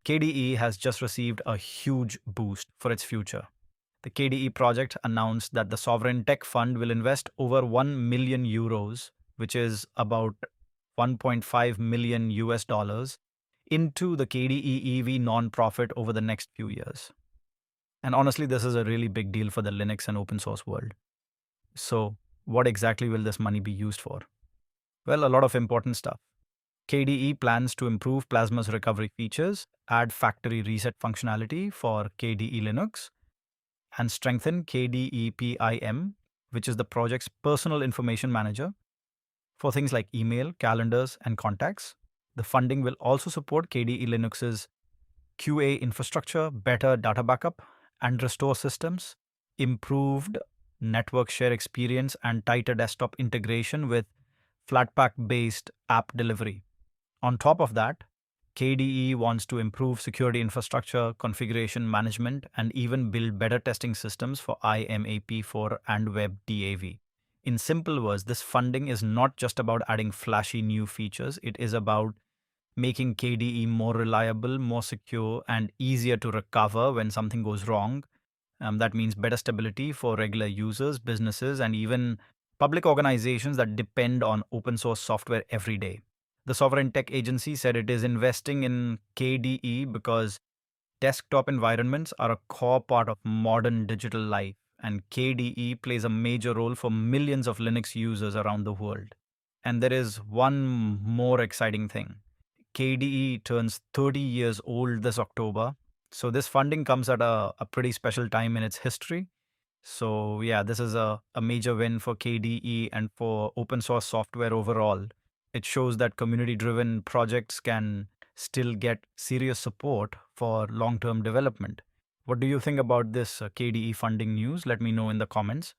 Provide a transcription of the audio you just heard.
KDE has just received a huge boost for its future. The KDE project announced that the Sovereign Tech Fund will invest over 1 million euros, which is about 1.5 million US dollars, into the KDE EV nonprofit over the next few years. And honestly, this is a really big deal for the Linux and open source world. So, what exactly will this money be used for? Well, a lot of important stuff. KDE plans to improve Plasma's recovery features, add factory reset functionality for KDE Linux, and strengthen KDE PIM, which is the project's personal information manager, for things like email, calendars, and contacts. The funding will also support KDE Linux's QA infrastructure, better data backup and restore systems, improved network share experience, and tighter desktop integration with Flatpak-based app delivery. On top of that, KDE wants to improve security infrastructure, configuration management, and even build better testing systems for IMAP4 and WebDAV. In simple words, this funding is not just about adding flashy new features, it is about making KDE more reliable, more secure, and easier to recover when something goes wrong. That means better stability for regular users, businesses, and even public organizations that depend on open source software every day. The Sovereign Tech Agency said it is investing in KDE because desktop environments are a core part of modern digital life, and KDE plays a major role for millions of Linux users around the world. And there is one more exciting thing. KDE turns 30 years old this October. So this funding comes at a pretty special time in its history. So yeah, this is a major win for KDE and for open source software overall. It shows that community-driven projects can still get serious support for long-term development. What do you think about this KDE funding news? Let me know in the comments.